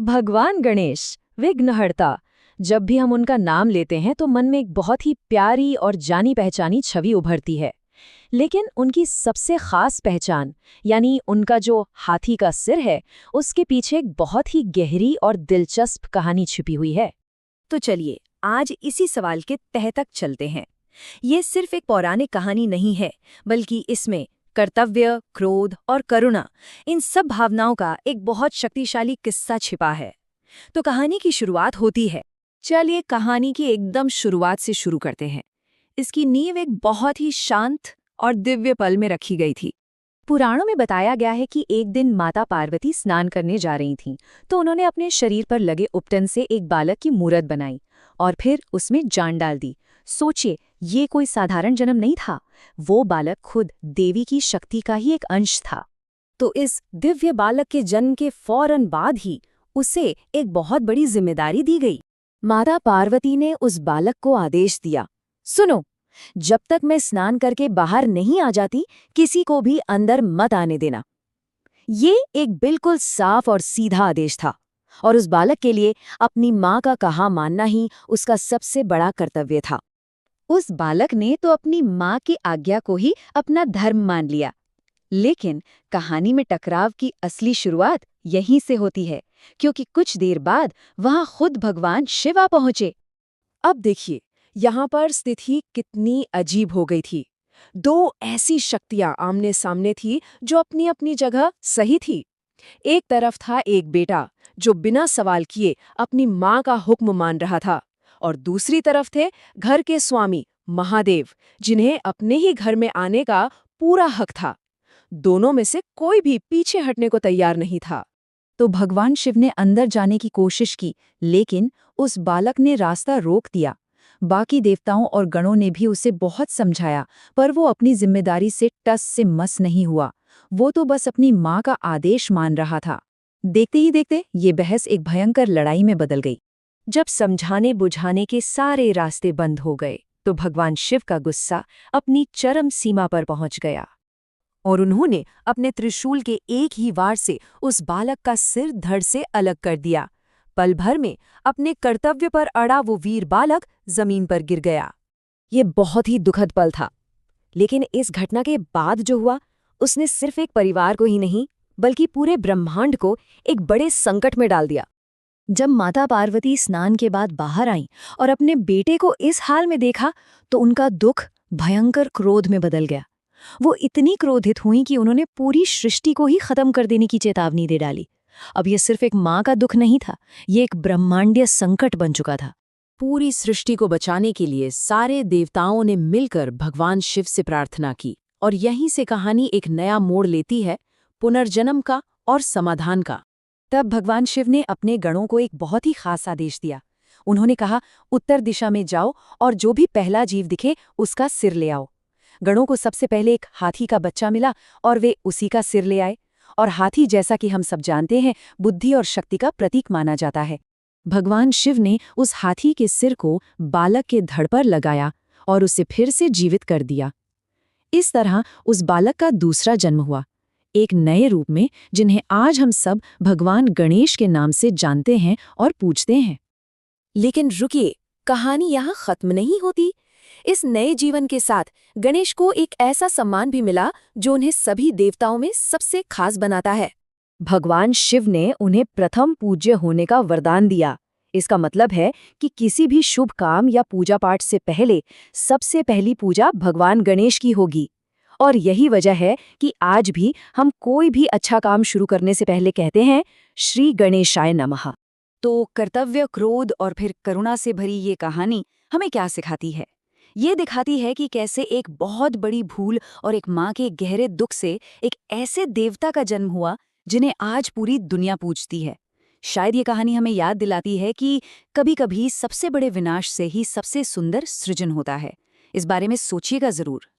भगवान गणेश, विघ्नहर्ता। जब भी हम उनका नाम लेते हैं तो मन में एक बहुत ही प्यारी और जानी पहचानी छवि उभरती है। लेकिन उनकी सबसे खास पहचान, यानी उनका जो हाथी का सिर है, उसके पीछे एक बहुत ही गहरी और दिलचस्प कहानी छिपी हुई है। तो चलिए आज इसी सवाल के तह तक चलते हैं। ये सिर्फ एक पौराणिक कहानी नहीं है, बल्कि इसमें कर्तव्य, क्रोध और करुणा, इन सब भावनाओं का एक बहुत शक्तिशाली किस्सा छिपा है। तो कहानी की शुरुआत होती है। चलिए कहानी की एकदम शुरुआत से शुरू करते हैं। इसकी नींव एक बहुत ही शांत और दिव्य पल में रखी गई थी। पुराणों में बताया गया है कि एक दिन माता पार्वती स्नान करने जा रही थीं, तो उन्होंने अपने शरीर पर लगे उपटन से एक बालक की मूरत बनाई और फिर उसमें जान डाल दी। सोचिए, ये कोई साधारण जन्म नहीं था, वो बालक खुद देवी की शक्ति का ही एक अंश था। तो इस दिव्य बालक के जन्म के फौरन बाद ही उसे एक बहुत बड़ी जिम्मेदारी दी गई। माता पार्वती ने उस बालक को आदेश दिया, सुनो, जब तक मैं स्नान करके बाहर नहीं आ जाती, किसी को भी अंदर मत आने देना। ये एक बिल्कुल साफ और सीधा आदेश था, और उस बालक के लिए अपनी माँ का कहा मानना ही उसका सबसे बड़ा कर्तव्य था। उस बालक ने तो अपनी माँ की आज्ञा को ही अपना धर्म मान लिया। लेकिन कहानी में टकराव की असली शुरुआत यहीं से होती है, क्योंकि कुछ देर बाद वहां खुद भगवान शिव आ पहुंचे। अब देखिए, यहाँ पर स्थिति कितनी अजीब हो गई थी। दो ऐसी शक्तियां आमने सामने थी जो अपनी अपनी जगह सही थी। एक तरफ था एक बेटा जो बिना सवाल किए अपनी माँ का हुक्म मान रहा था, और दूसरी तरफ थे घर के स्वामी महादेव, जिन्हें अपने ही घर में आने का पूरा हक था। दोनों में से कोई भी पीछे हटने को तैयार नहीं था। तो भगवान शिव ने अंदर जाने की कोशिश की, लेकिन उस बालक ने रास्ता रोक दिया। बाकी देवताओं और गणों ने भी उसे बहुत समझाया, पर वो अपनी जिम्मेदारी से टस से मस नहीं हुआ। वो तो बस अपनी माँ का आदेश मान रहा था। देखते ही देखते ये बहस एक भयंकर लड़ाई में बदल गई। जब समझाने बुझाने के सारे रास्ते बंद हो गए, तो भगवान शिव का गुस्सा अपनी चरम सीमा पर पहुंच गया, और उन्होंने अपने त्रिशूल के एक ही वार से उस बालक का सिर धड़ से अलग कर दिया। पल भर में अपने कर्तव्य पर अड़ा वो वीर बालक जमीन पर गिर गया। ये बहुत ही दुखद पल था, लेकिन इस घटना के बाद जो हुआ, उसने सिर्फ एक परिवार को ही नहीं, बल्कि पूरे ब्रह्मांड को एक बड़े संकट में डाल दिया। जब माता पार्वती स्नान के बाद बाहर आईं और अपने बेटे को इस हाल में देखा, तो उनका दुख भयंकर क्रोध में बदल गया। वो इतनी क्रोधित हुई कि उन्होंने पूरी सृष्टि को ही खत्म कर देने की चेतावनी दे डाली। अब ये सिर्फ एक माँ का दुख नहीं था, ये एक ब्रह्मांडीय संकट बन चुका था। पूरी सृष्टि को बचाने के लिए सारे देवताओं ने मिलकर भगवान शिव से प्रार्थना की, और यहीं से कहानी एक नया मोड़ लेती है, पुनर्जन्म का और समाधान का। तब भगवान शिव ने अपने गणों को एक बहुत ही खास आदेश दिया। उन्होंने कहा, उत्तर दिशा में जाओ और जो भी पहला जीव दिखे उसका सिर ले आओ। गणों को सबसे पहले एक हाथी का बच्चा मिला और वे उसी का सिर ले आए। और हाथी, जैसा कि हम सब जानते हैं, बुद्धि और शक्ति का प्रतीक माना जाता है। भगवान शिव ने उस हाथी के सिर को बालक के धड़ पर लगाया और उसे फिर से जीवित कर दिया। इस तरह उस बालक का दूसरा जन्म हुआ, एक नए रूप में, जिन्हें आज हम सब भगवान गणेश के नाम से जानते हैं और पूजते हैं। लेकिन रुकिए, कहानी यहाँ खत्म नहीं होती। इस नए जीवन के साथ गणेश को एक ऐसा सम्मान भी मिला जो उन्हें सभी देवताओं में सबसे खास बनाता है। भगवान शिव ने उन्हें प्रथम पूज्य होने का वरदान दिया। इसका मतलब है कि किसी भी शुभ काम या पूजा पाठ से पहले सबसे पहली पूजा भगवान गणेश की होगी। और यही वजह है कि आज भी हम कोई भी अच्छा काम शुरू करने से पहले कहते हैं, श्री गणेशाय नमः। तो कर्तव्य, क्रोध और फिर करुणा से भरी ये कहानी हमें क्या सिखाती है? ये दिखाती है कि कैसे एक बहुत बड़ी भूल और एक माँ के गहरे दुख से एक ऐसे देवता का जन्म हुआ जिन्हें आज पूरी दुनिया पूजती है। शायद ये कहानी हमें याद दिलाती है कि कभी-कभी सबसे बड़े विनाश से ही सबसे सुंदर सृजन होता है। इस बारे में सोचिएगा जरूर।